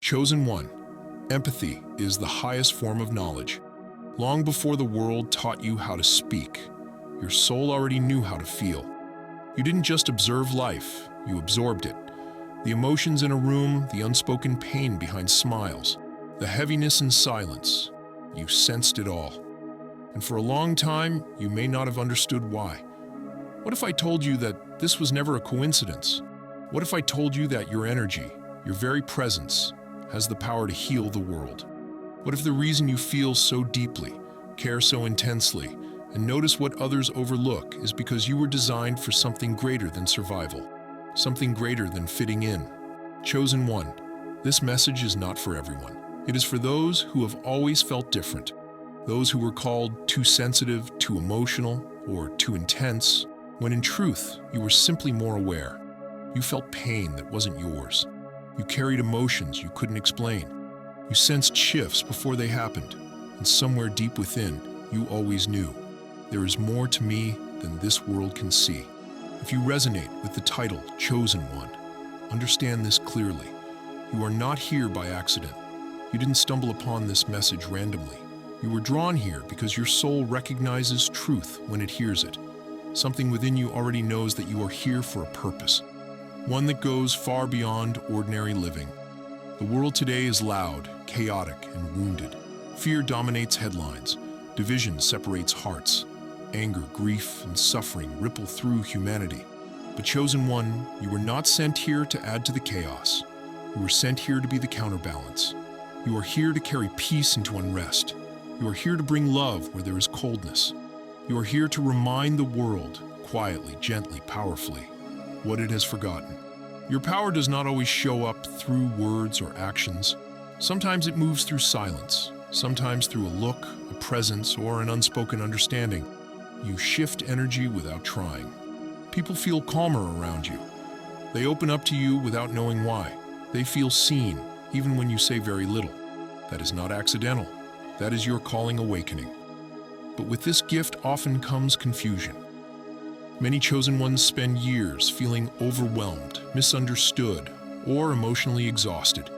Chosen one, empathy is the highest form of knowledge. Long before the world taught you how to speak, your soul already knew how to feel. You didn't just observe life, you absorbed it. The emotions in a room, the unspoken pain behind smiles, the heaviness in silence, you sensed it all. And for a long time, you may not have understood why. What if I told you that this was never a coincidence? What if I told you that your energy, your very presence, has the power to heal the world? What if the reason you feel so deeply, care so intensely, and notice what others overlook is because you were designed for something greater than survival, something greater than fitting in? Chosen one, this message is not for everyone. It is for those who have always felt different, those who were called too sensitive, too emotional, or too intense, when in truth, you were simply more aware. You felt pain that wasn't yours. You carried emotions you couldn't explain. You sensed shifts before they happened, and somewhere deep within, you always knew. There is more to me than this world can see. If you resonate with the title, Chosen One, understand this clearly. You are not here by accident. You didn't stumble upon this message randomly. You were drawn here because your soul recognizes truth when it hears it. Something within you already knows that you are here for a purpose, one that goes far beyond ordinary living. The world today is loud, chaotic, and wounded. Fear dominates headlines. Division separates hearts. Anger, grief, and suffering ripple through humanity. But Chosen One, you were not sent here to add to the chaos. You were sent here to be the counterbalance. You are here to carry peace into unrest. You are here to bring love where there is coldness. You are here to remind the world, quietly, gently, powerfully, what it has forgotten. Your power does not always show up through words or actions. Sometimes it moves through silence, sometimes through a look, a presence, or an unspoken understanding. You shift energy without trying. People feel calmer around you. They open up to you without knowing why. They feel seen, even when you say very little. That is not accidental. That is your calling awakening. But with this gift often comes confusion. Many chosen ones spend years feeling overwhelmed, misunderstood, or emotionally exhausted.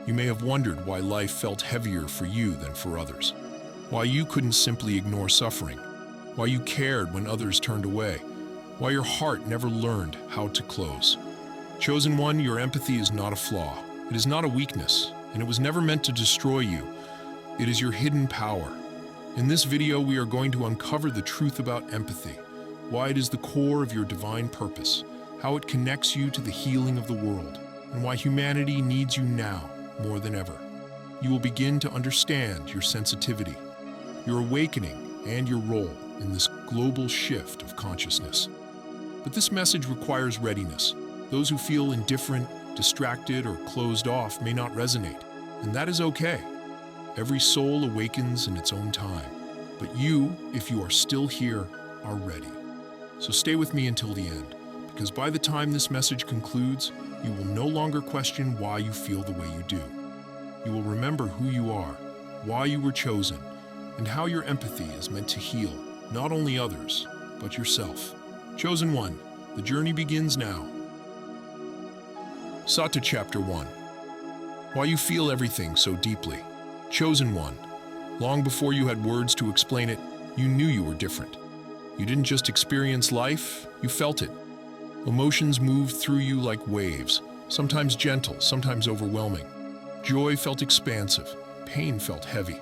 You may have wondered why life felt heavier for you than for others, why you couldn't simply ignore suffering, why you cared when others turned away, why your heart never learned how to close. Chosen one, your empathy is not a flaw. It is not a weakness, and it was never meant to destroy you. It is your hidden power. In this video, we are going to uncover the truth about empathy, why it is the core of your divine purpose, how it connects you to the healing of the world, and why humanity needs you now more than ever. You will begin to understand your sensitivity, your awakening, and your role in this global shift of consciousness. But this message requires readiness. Those who feel indifferent, distracted, or closed off may not resonate, and that is okay. Every soul awakens in its own time, but you, if you are still here, are ready. So stay with me until the end, because by the time this message concludes, you will no longer question why you feel the way you do. You will remember who you are, why you were chosen, and how your empathy is meant to heal not only others, but yourself. Chosen one, the journey begins now. Sata Chapter 1. Why you feel everything so deeply. Chosen one, long before you had words to explain it, you knew you were different. You didn't just experience life, you felt it. Emotions moved through you like waves, sometimes gentle, sometimes overwhelming. Joy felt expansive, pain felt heavy,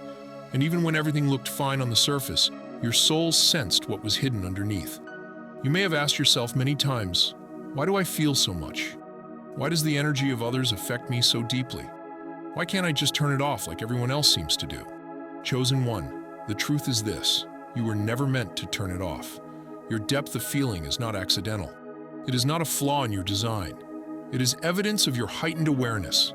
and even when everything looked fine on the surface, your soul sensed what was hidden underneath. You may have asked yourself many times, why do I feel so much? Why does the energy of others affect me so deeply? Why can't I just turn it off like everyone else seems to do? Chosen one, the truth is this: you were never meant to turn it off. Your depth of feeling is not accidental. It is not a flaw in your design. It is evidence of your heightened awareness.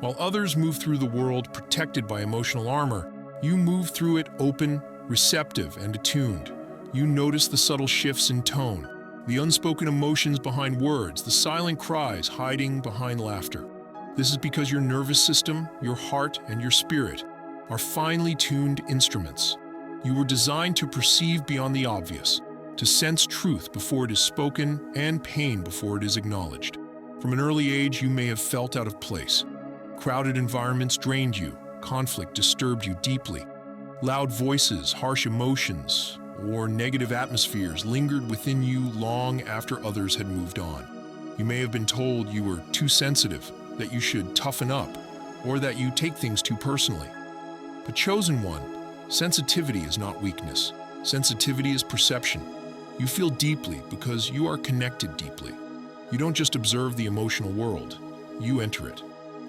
While others move through the world protected by emotional armor, you move through it open, receptive, and attuned. You notice the subtle shifts in tone, the unspoken emotions behind words, the silent cries hiding behind laughter. This is because your nervous system, your heart, and your spirit are finely tuned instruments. You were designed to perceive beyond the obvious, to sense truth before it is spoken and pain before it is acknowledged. From an early age, you may have felt out of place. Crowded environments drained you, conflict disturbed you deeply. Loud voices, harsh emotions, or negative atmospheres lingered within you long after others had moved on. You may have been told you were too sensitive, that you should toughen up, or that you take things too personally. But chosen one, sensitivity is not weakness. Sensitivity is perception. You feel deeply because you are connected deeply. You don't just observe the emotional world, you enter it.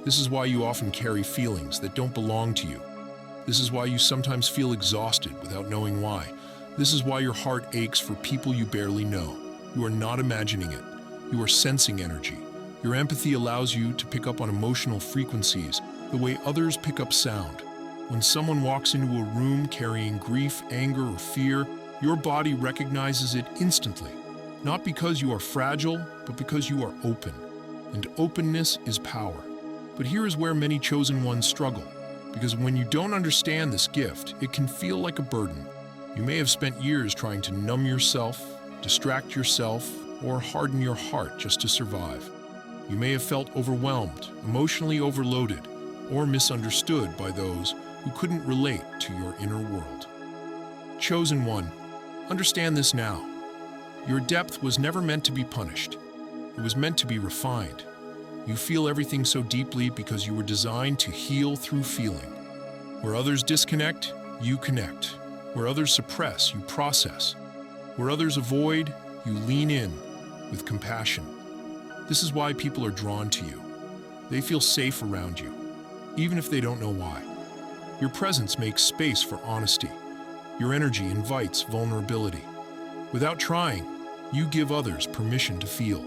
This is why you often carry feelings that don't belong to you. This is why you sometimes feel exhausted without knowing why. This is why your heart aches for people you barely know. You are not imagining it. You are sensing energy. Your empathy allows you to pick up on emotional frequencies the way others pick up sound. When someone walks into a room carrying grief, anger, or fear, your body recognizes it instantly. Not because you are fragile, but because you are open. And openness is power. But here is where many chosen ones struggle. Because when you don't understand this gift, it can feel like a burden. You may have spent years trying to numb yourself, distract yourself, or harden your heart just to survive. You may have felt overwhelmed, emotionally overloaded, or misunderstood by those who couldn't relate to your inner world. Chosen one, understand this now. Your depth was never meant to be punished. It was meant to be refined. You feel everything so deeply because you were designed to heal through feeling. Where others disconnect, you connect. Where others suppress, you process. Where others avoid, you lean in with compassion. This is why people are drawn to you. They feel safe around you, even if they don't know why. Your presence makes space for honesty. Your energy invites vulnerability. Without trying, you give others permission to feel.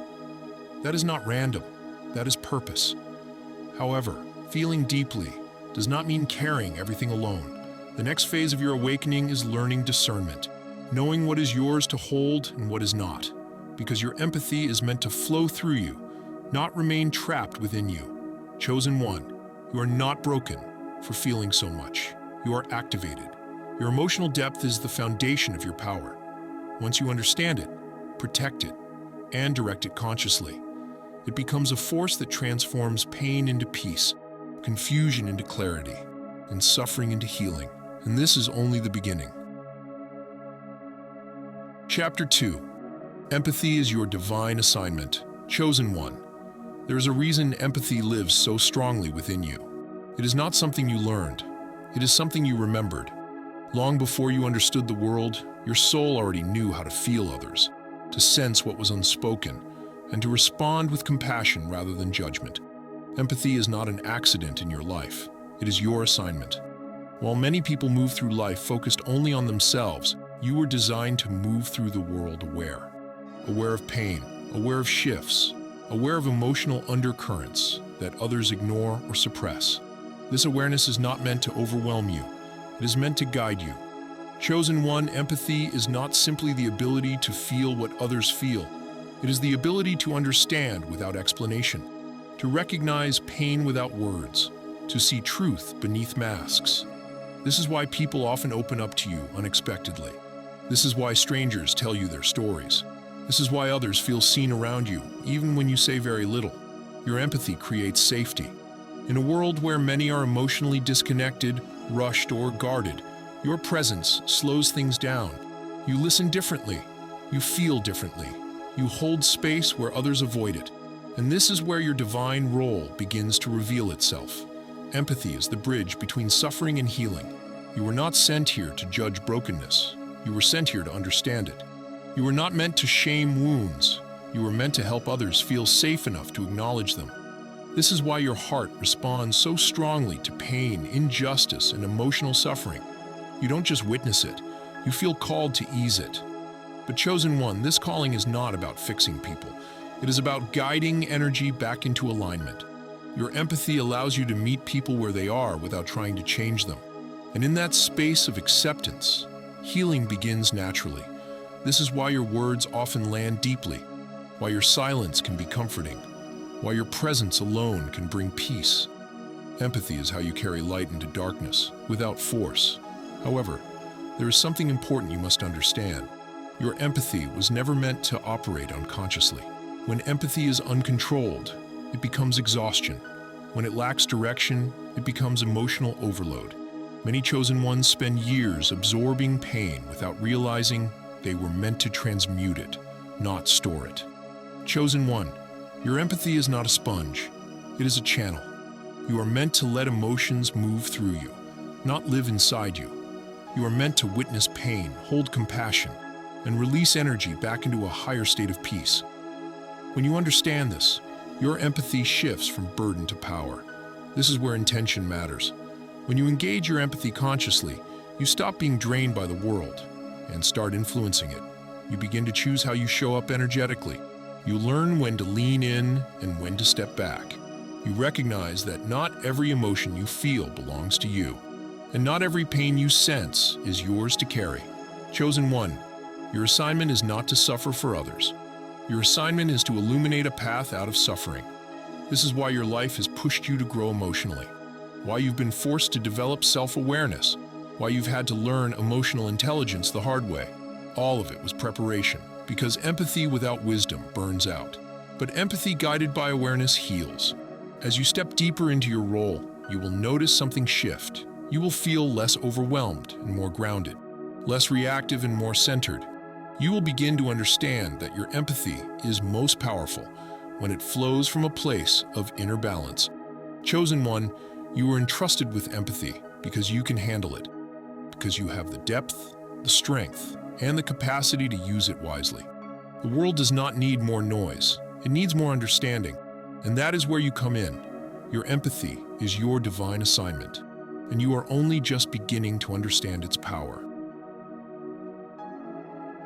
That is not random. That is purpose. However, feeling deeply does not mean carrying everything alone. The next phase of your awakening is learning discernment, knowing what is yours to hold and what is not, because your empathy is meant to flow through you, not remain trapped within you. Chosen one, you are not broken for feeling so much. You are activated. Your emotional depth is the foundation of your power. Once you understand it, protect it, and direct it consciously, it becomes a force that transforms pain into peace, confusion into clarity, and suffering into healing. And this is only the beginning. Chapter 2. Empathy is your divine assignment. Chosen one. There is a reason empathy lives so strongly within you. It is not something you learned. It is something you remembered. Long before you understood the world, your soul already knew how to feel others, to sense what was unspoken, and to respond with compassion rather than judgment. Empathy is not an accident in your life. It is your assignment. While many people move through life focused only on themselves, you were designed to move through the world aware. Aware of pain, aware of shifts, aware of emotional undercurrents that others ignore or suppress. This awareness is not meant to overwhelm you. It is meant to guide you. Chosen one, empathy is not simply the ability to feel what others feel. It is the ability to understand without explanation, to recognize pain without words, to see truth beneath masks. This is why people often open up to you unexpectedly. This is why strangers tell you their stories. This is why others feel seen around you, even when you say very little. Your empathy creates safety. In a world where many are emotionally disconnected, rushed, or guarded, your presence slows things down. You listen differently. You feel differently. You hold space where others avoid it. And this is where your divine role begins to reveal itself. Empathy is the bridge between suffering and healing. You were not sent here to judge brokenness. You were sent here to understand it. You were not meant to shame wounds. You were meant to help others feel safe enough to acknowledge them. This is why your heart responds so strongly to pain, injustice, and emotional suffering. You don't just witness it. You feel called to ease it. But chosen one, this calling is not about fixing people. It is about guiding energy back into alignment. Your empathy allows you to meet people where they are without trying to change them. And in that space of acceptance, healing begins naturally. This is why your words often land deeply, why your silence can be comforting, why your presence alone can bring peace. Empathy is how you carry light into darkness, without force. However, there is something important you must understand. Your empathy was never meant to operate unconsciously. When empathy is uncontrolled, it becomes exhaustion. When it lacks direction, it becomes emotional overload. Many chosen ones spend years absorbing pain without realizing they were meant to transmute it, not store it. Chosen one, your empathy is not a sponge. It is a channel. You are meant to let emotions move through you, not live inside you. You are meant to witness pain, hold compassion, and release energy back into a higher state of peace. When you understand this, your empathy shifts from burden to power. This is where intention matters. When you engage your empathy consciously, you stop being drained by the world and start influencing it. You begin to choose how you show up energetically. You learn when to lean in and when to step back. You recognize that not every emotion you feel belongs to you, and not every pain you sense is yours to carry. Chosen one, your assignment is not to suffer for others. Your assignment is to illuminate a path out of suffering. This is why your life has pushed you to grow emotionally, why you've been forced to develop self-awareness, why you've had to learn emotional intelligence the hard way. All of it was preparation, because empathy without wisdom burns out. But empathy guided by awareness heals. As you step deeper into your role, you will notice something shift. You will feel less overwhelmed and more grounded, less reactive and more centered. You will begin to understand that your empathy is most powerful when it flows from a place of inner balance. Chosen one, you are entrusted with empathy because you can handle it, because you have the depth, the strength, and the capacity to use it wisely. The world does not need more noise. It needs more understanding. And that is where you come in. Your empathy is your divine assignment, and you are only just beginning to understand its power.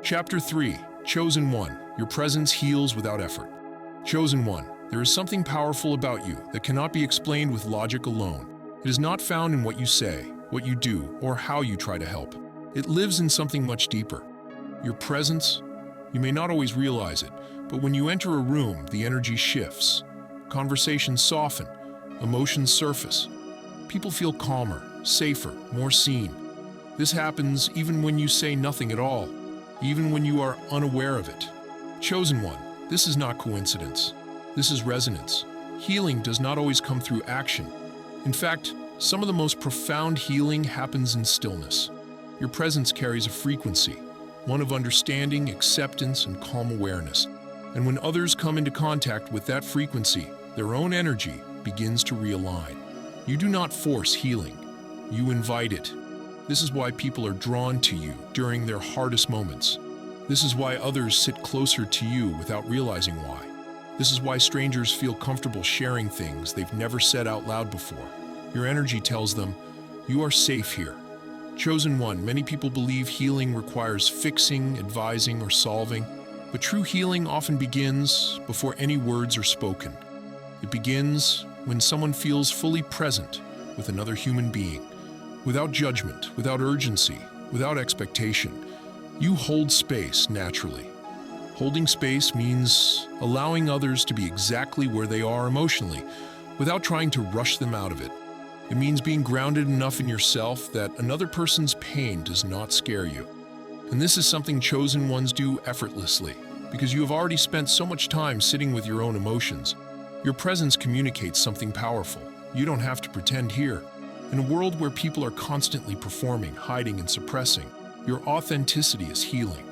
Chapter 3, Chosen One, your presence heals without effort. Chosen one, there is something powerful about you that cannot be explained with logic alone. It is not found in what you say, what you do, or how you try to help. It lives in something much deeper. Your presence, you may not always realize it, but when you enter a room, the energy shifts. Conversations soften, emotions surface. People feel calmer, safer, more seen. This happens even when you say nothing at all, even when you are unaware of it. Chosen one, this is not coincidence. This is resonance. Healing does not always come through action. In fact, some of the most profound healing happens in stillness. Your presence carries a frequency, one of understanding, acceptance, and calm awareness. And when others come into contact with that frequency, their own energy begins to realign. You do not force healing. You invite it. This is why people are drawn to you during their hardest moments. This is why others sit closer to you without realizing why. This is why strangers feel comfortable sharing things they've never said out loud before. Your energy tells them, you are safe here. Chosen one, many people believe healing requires fixing, advising, or solving, but true healing often begins before any words are spoken. It begins when someone feels fully present with another human being, without judgment, without urgency, without expectation. You hold space naturally. Holding space means allowing others to be exactly where they are emotionally, without trying to rush them out of it. It means being grounded enough in yourself that another person's pain does not scare you. And this is something chosen ones do effortlessly, because you have already spent so much time sitting with your own emotions. Your presence communicates something powerful. You don't have to pretend here. In a world where people are constantly performing, hiding, and suppressing, your authenticity is healing.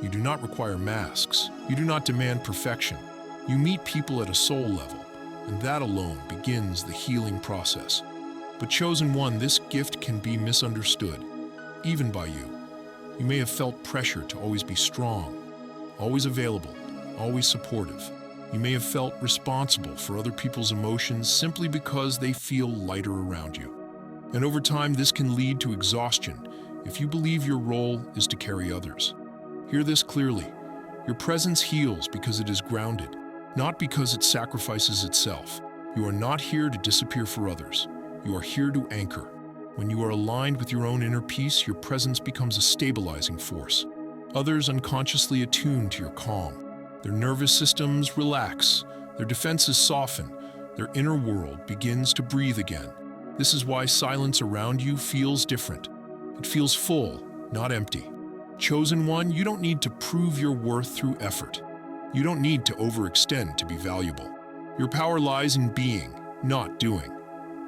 You do not require masks. You do not demand perfection. You meet people at a soul level, and that alone begins the healing process. But chosen one, this gift can be misunderstood, even by you. You may have felt pressure to always be strong, always available, always supportive. You may have felt responsible for other people's emotions simply because they feel lighter around you. And over time, this can lead to exhaustion if you believe your role is to carry others. Hear this clearly. Your presence heals because it is grounded, not because it sacrifices itself. You are not here to disappear for others. You are here to anchor. When you are aligned with your own inner peace, your presence becomes a stabilizing force. Others unconsciously attune to your calm. Their nervous systems relax, their defenses soften, their inner world begins to breathe again. This is why silence around you feels different. It feels full, not empty. Chosen one, you don't need to prove your worth through effort. You don't need to overextend to be valuable. Your power lies in being, not doing.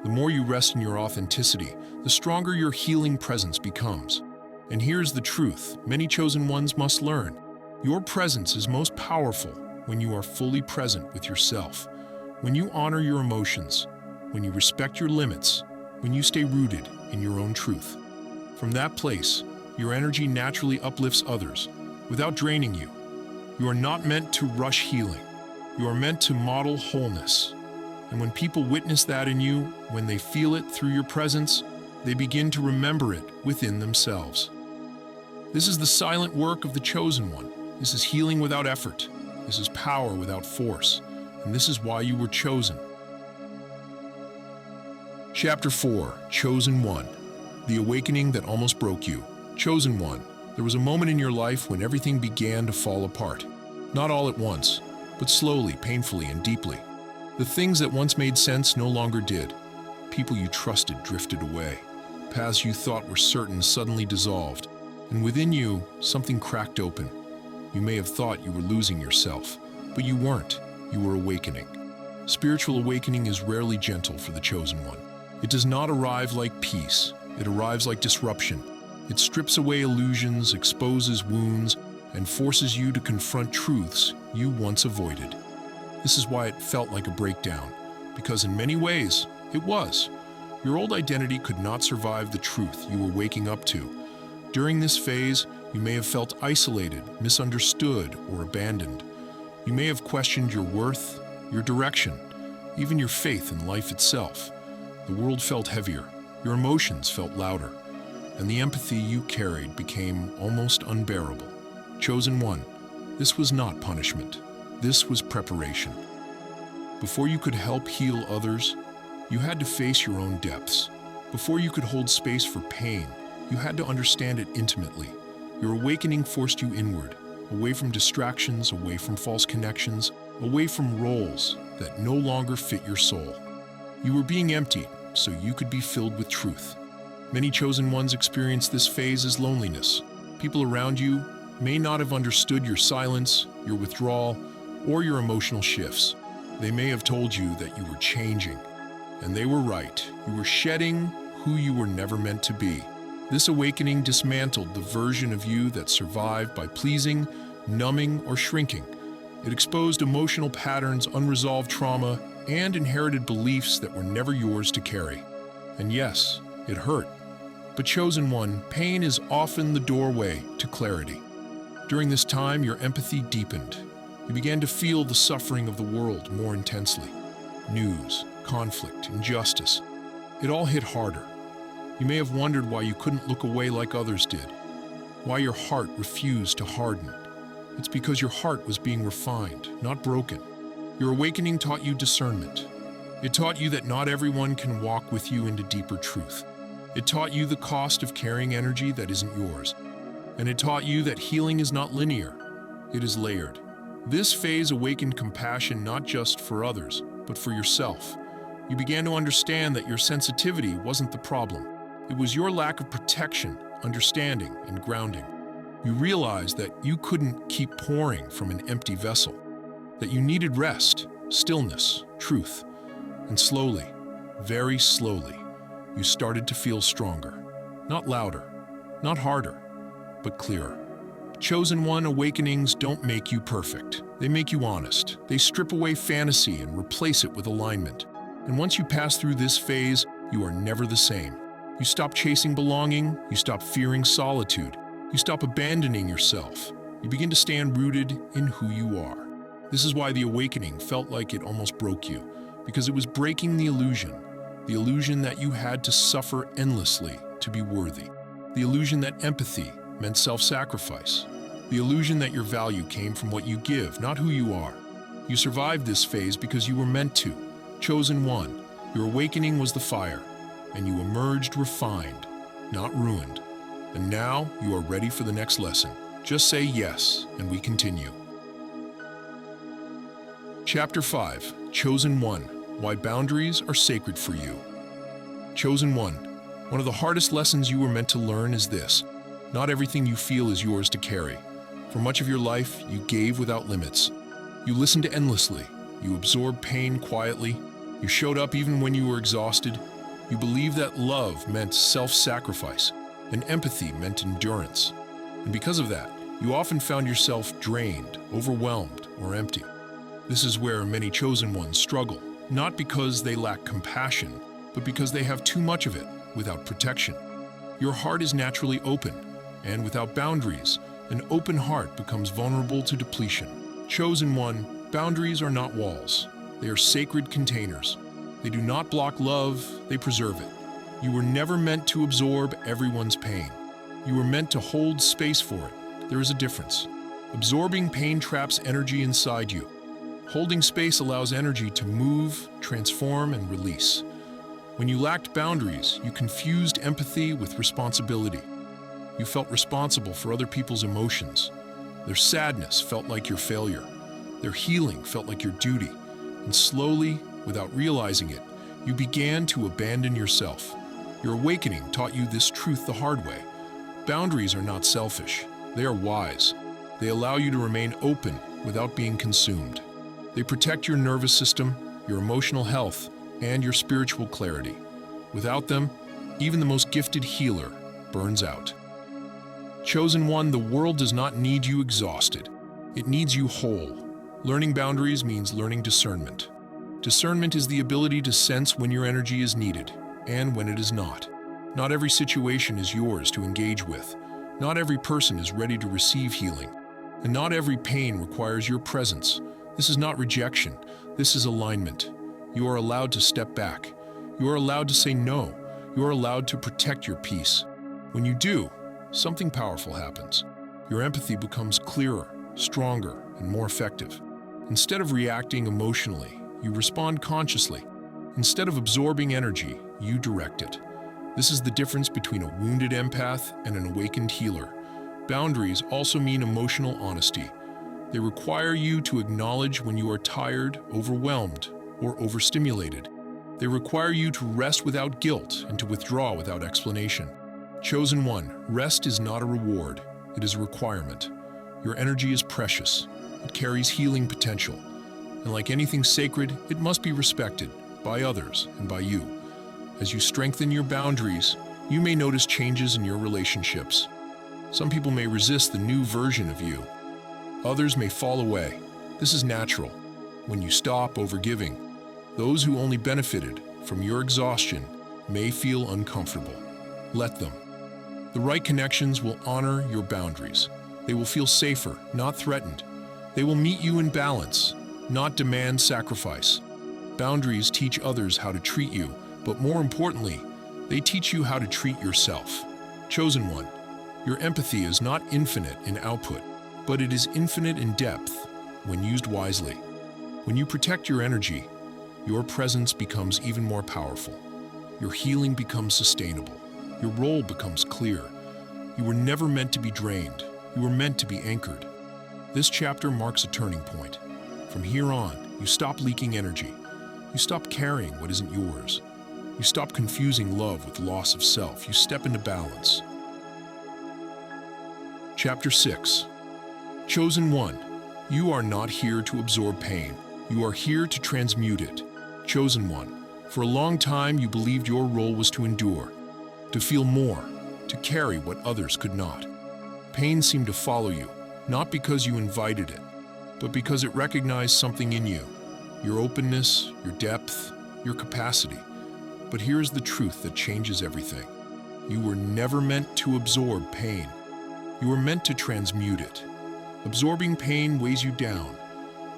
The more you rest in your authenticity, the stronger your healing presence becomes. And here's the truth many chosen ones must learn. Your presence is most powerful when you are fully present with yourself, when you honor your emotions, when you respect your limits, when you stay rooted in your own truth. From that place, your energy naturally uplifts others without draining you. You are not meant to rush healing. You are meant to model wholeness. And when people witness that in you, when they feel it through your presence, they begin to remember it within themselves. This is the silent work of the chosen one. This is healing without effort. This is power without force. And this is why you were chosen. Chapter 4, Chosen One. The awakening that almost broke you. Chosen one. There was a moment in your life when everything began to fall apart. Not all at once, but slowly, painfully, and deeply. The things that once made sense no longer did. People you trusted drifted away. Paths you thought were certain suddenly dissolved. And within you, something cracked open. You may have thought you were losing yourself, but you weren't. You were awakening. Spiritual awakening is rarely gentle for the chosen one. It does not arrive like peace. It arrives like disruption. It strips away illusions, exposes wounds, and forces you to confront truths you once avoided. This is why it felt like a breakdown, because in many ways, it was. Your old identity could not survive the truth you were waking up to. During this phase, you may have felt isolated, misunderstood, or abandoned. You may have questioned your worth, your direction, even your faith in life itself. The world felt heavier, your emotions felt louder, and the empathy you carried became almost unbearable. Chosen one, this was not punishment. This was preparation. Before you could help heal others, you had to face your own depths. Before you could hold space for pain, you had to understand it intimately. Your awakening forced you inward, away from distractions, away from false connections, away from roles that no longer fit your soul. You were being emptied so you could be filled with truth. Many chosen ones experience this phase as loneliness. People around you may not have understood your silence, your withdrawal, or your emotional shifts. They may have told you that you were changing, and they were right. You were shedding who you were never meant to be. This awakening dismantled the version of you that survived by pleasing, numbing, or shrinking. It exposed emotional patterns, unresolved trauma, and inherited beliefs that were never yours to carry. And yes, it hurt. But chosen one, pain is often the doorway to clarity. During this time, your empathy deepened. You began to feel the suffering of the world more intensely. News, conflict, injustice. It all hit harder. You may have wondered why you couldn't look away like others did, why your heart refused to harden. It's because your heart was being refined, not broken. Your awakening taught you discernment. It taught you that not everyone can walk with you into deeper truth. It taught you the cost of carrying energy that isn't yours. And it taught you that healing is not linear, it is layered. This phase awakened compassion not just for others, but for yourself. You began to understand that your sensitivity wasn't the problem. It was your lack of protection, understanding, and grounding. You realized that you couldn't keep pouring from an empty vessel, that you needed rest, stillness, truth. And slowly, very slowly, you started to feel stronger. Not louder, not harder, but clearer. Chosen one awakenings don't make you perfect. They make you honest. They strip away fantasy and replace it with alignment. And once you pass through this phase, you are never the same. You stop chasing belonging, you stop fearing solitude, you stop abandoning yourself. You begin to stand rooted in who you are. This is why the awakening felt like it almost broke you, because it was breaking the illusion that you had to suffer endlessly to be worthy, the illusion that empathy meant self-sacrifice, the illusion that your value came from what you give, not who you are. You survived this phase because you were meant to. Chosen one, your awakening was the fire, and you emerged refined, not ruined. And now you are ready for the next lesson. Just say yes, and we continue. Chapter 5, Chosen One, Why Boundaries Are Sacred for You. Chosen one of the hardest lessons you were meant to learn is this: not everything you feel is yours to carry. For much of your life, you gave without limits. You listened endlessly. You absorbed pain quietly. You showed up even when you were exhausted. You believed that love meant self-sacrifice and empathy meant endurance. And because of that, you often found yourself drained, overwhelmed, or empty. This is where many chosen ones struggle, not because they lack compassion, but because they have too much of it without protection. Your heart is naturally open, and without boundaries, an open heart becomes vulnerable to depletion. Chosen one, boundaries are not walls. They are sacred containers. They do not block love, they preserve it. You were never meant to absorb everyone's pain. You were meant to hold space for it. There is a difference. Absorbing pain traps energy inside you. Holding space allows energy to move, transform, and release. When you lacked boundaries, you confused empathy with responsibility. You felt responsible for other people's emotions. Their sadness felt like your failure. Their healing felt like your duty. And slowly, without realizing it, you began to abandon yourself. Your awakening taught you this truth the hard way. Boundaries are not selfish. They are wise. They allow you to remain open without being consumed. They protect your nervous system, your emotional health, and your spiritual clarity. Without them, even the most gifted healer burns out. Chosen one, the world does not need you exhausted. It needs you whole. Learning boundaries means learning discernment. Discernment is the ability to sense when your energy is needed and when it is not. Not every situation is yours to engage with. Not every person is ready to receive healing. And not every pain requires your presence. This is not rejection. This is alignment. You are allowed to step back. You are allowed to say no. You are allowed to protect your peace. When you do, something powerful happens. Your empathy becomes clearer, stronger, and more effective. Instead of reacting emotionally, you respond consciously. Instead of absorbing energy, you direct it. This is the difference between a wounded empath and an awakened healer. Boundaries also mean emotional honesty. They require you to acknowledge when you are tired, overwhelmed, or overstimulated. They require you to rest without guilt and to withdraw without explanation. Chosen one, rest is not a reward, it is a requirement. Your energy is precious. It carries healing potential. And like anything sacred, it must be respected by others and by you. As you strengthen your boundaries, you may notice changes in your relationships. Some people may resist the new version of you. Others may fall away. This is natural. When you stop overgiving, those who only benefited from your exhaustion may feel uncomfortable. Let them. The right connections will honor your boundaries. They will feel safer, not threatened. They will meet you in balance, not demand sacrifice. Boundaries teach others how to treat you, but more importantly, they teach you how to treat yourself. Chosen one, your empathy is not infinite in output, but it is infinite in depth when used wisely. When you protect your energy, your presence becomes even more powerful. Your healing becomes sustainable. Your role becomes clear. You were never meant to be drained. You were meant to be anchored. This chapter marks a turning point. From here on, you stop leaking energy. You stop carrying what isn't yours. You stop confusing love with loss of self. You step into balance. Chapter 6. Chosen one, you are not here to absorb pain. You are here to transmute it. Chosen one, for a long time you believed your role was to endure, to feel more, to carry what others could not. Pain seemed to follow you, not because you invited it, but because it recognized something in you, your openness, your depth, your capacity. But here's the truth that changes everything. You were never meant to absorb pain. You were meant to transmute it. Absorbing pain weighs you down.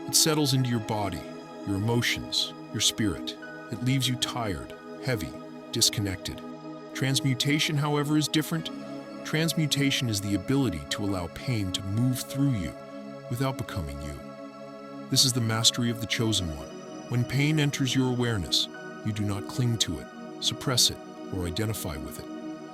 It settles into your body, your emotions, your spirit. It leaves you tired, heavy, disconnected. Transmutation, however, is different. Transmutation is the ability to allow pain to move through you without becoming you. This is the mastery of the chosen one. When pain enters your awareness, you do not cling to it, suppress it, or identify with it.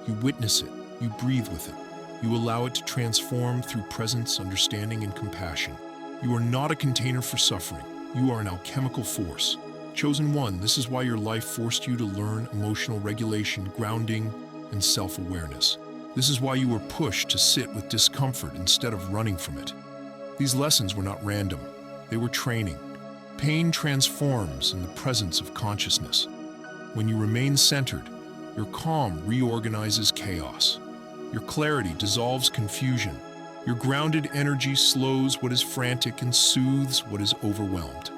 You witness it, you breathe with it. You allow it to transform through presence, understanding, and compassion. You are not a container for suffering. You are an alchemical force. Chosen one, this is why your life forced you to learn emotional regulation, grounding, and self-awareness. This is why you were pushed to sit with discomfort instead of running from it. These lessons were not random. They were training. Pain transforms in the presence of consciousness. When you remain centered, your calm reorganizes chaos. Your clarity dissolves confusion. Your grounded energy slows what is frantic and soothes what is overwhelmed.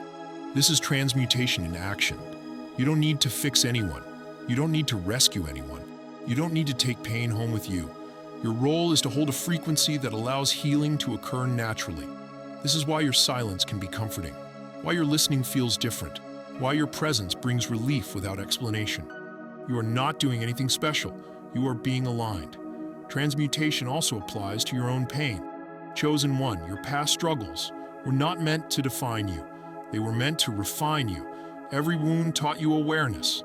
This is transmutation in action. You don't need to fix anyone. You don't need to rescue anyone. You don't need to take pain home with you. Your role is to hold a frequency that allows healing to occur naturally. This is why your silence can be comforting, why your listening feels different, why your presence brings relief without explanation. You are not doing anything special. You are being aligned. Transmutation also applies to your own pain. Chosen one, your past struggles were not meant to define you. They were meant to refine you. Every wound taught you awareness.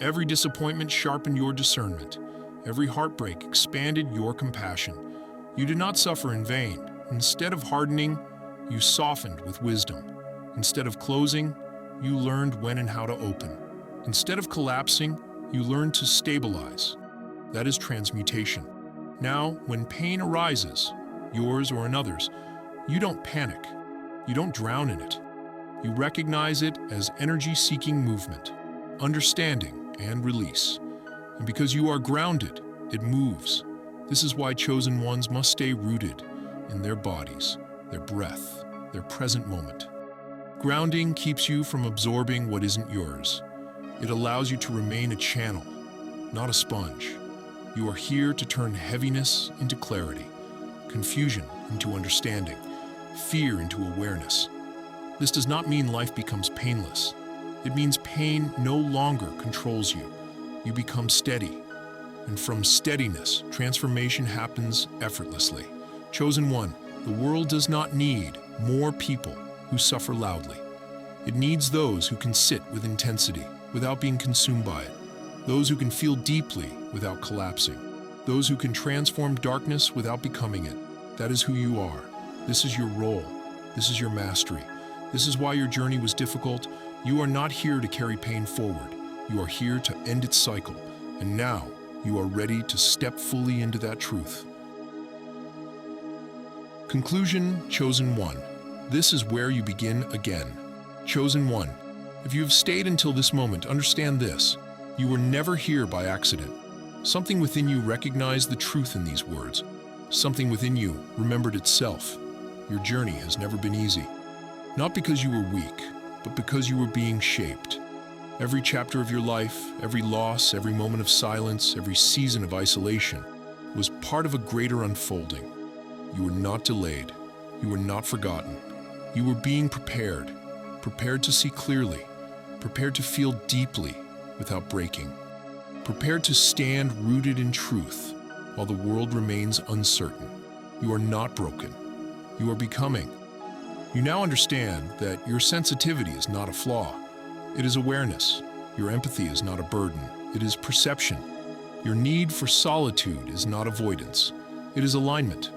Every disappointment sharpened your discernment. Every heartbreak expanded your compassion. You did not suffer in vain. Instead of hardening, you softened with wisdom. Instead of closing, you learned when and how to open. Instead of collapsing, you learned to stabilize. That is transmutation. Now, when pain arises, yours or another's, you don't panic. You don't drown in it. You recognize it as energy-seeking movement, understanding, and release. And because you are grounded, it moves. This is why chosen ones must stay rooted in their bodies, their breath, their present moment. Grounding keeps you from absorbing what isn't yours. It allows you to remain a channel, not a sponge. You are here to turn heaviness into clarity, confusion into understanding, fear into awareness. This does not mean life becomes painless. It means pain no longer controls you. You become steady. And from steadiness, transformation happens effortlessly. Chosen one, the world does not need more people who suffer loudly. It needs those who can sit with intensity without being consumed by it. Those who can feel deeply without collapsing. Those who can transform darkness without becoming it. That is who you are. This is your role. This is your mastery. This is why your journey was difficult. You are not here to carry pain forward. You are here to end its cycle. And now, you are ready to step fully into that truth. Conclusion, chosen one. This is where you begin again. Chosen one. If you have stayed until this moment, understand this. You were never here by accident. Something within you recognized the truth in these words. Something within you remembered itself. Your journey has never been easy. Not because you were weak, but because you were being shaped. Every chapter of your life, every loss, every moment of silence, every season of isolation was part of a greater unfolding. You were not delayed. You were not forgotten. You were being prepared to see clearly, prepared to feel deeply without breaking, prepared to stand rooted in truth while the world remains uncertain. You are not broken. You are becoming. You now understand that your sensitivity is not a flaw. It is awareness. Your empathy is not a burden. It is perception. Your need for solitude is not avoidance. It is alignment.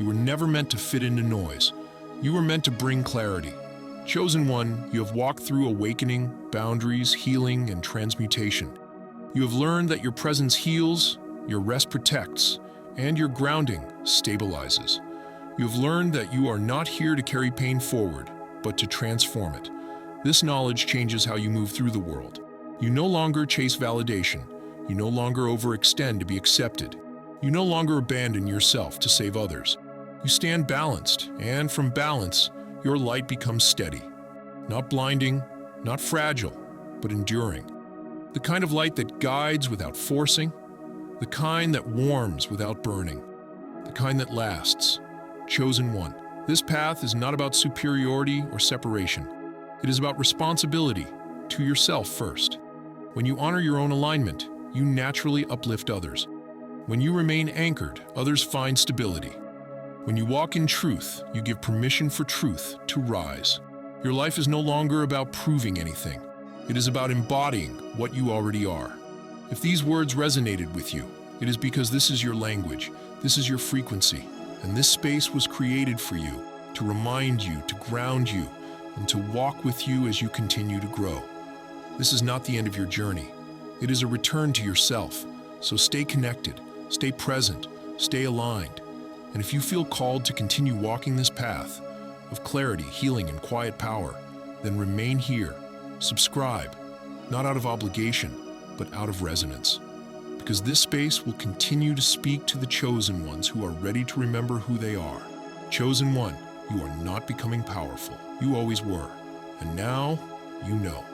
You were never meant to fit into noise. You were meant to bring clarity. Chosen one, you have walked through awakening, boundaries, healing, and transmutation. You have learned that your presence heals, your rest protects, and your grounding stabilizes. You have learned that you are not here to carry pain forward, but to transform it. This knowledge changes how you move through the world. You no longer chase validation. You no longer overextend to be accepted. You no longer abandon yourself to save others. You stand balanced, and from balance, your light becomes steady. Not blinding, not fragile, but enduring. The kind of light that guides without forcing, the kind that warms without burning, the kind that lasts. Chosen one. This path is not about superiority or separation. It is about responsibility to yourself first. When you honor your own alignment, you naturally uplift others. When you remain anchored, others find stability. When you walk in truth, you give permission for truth to rise. Your life is no longer about proving anything. It is about embodying what you already are. If these words resonated with you, it is because this is your language, this is your frequency, and this space was created for you, to remind you, to ground you, and to walk with you as you continue to grow. This is not the end of your journey. It is a return to yourself. So stay connected, stay present, stay aligned. And if you feel called to continue walking this path of clarity, healing, and quiet power, Then remain here. Subscribe, not out of obligation, but out of resonance. Because this space will continue to speak to the chosen ones who are ready to remember who they are. Chosen one, you are not becoming powerful. You always were. And now, you know.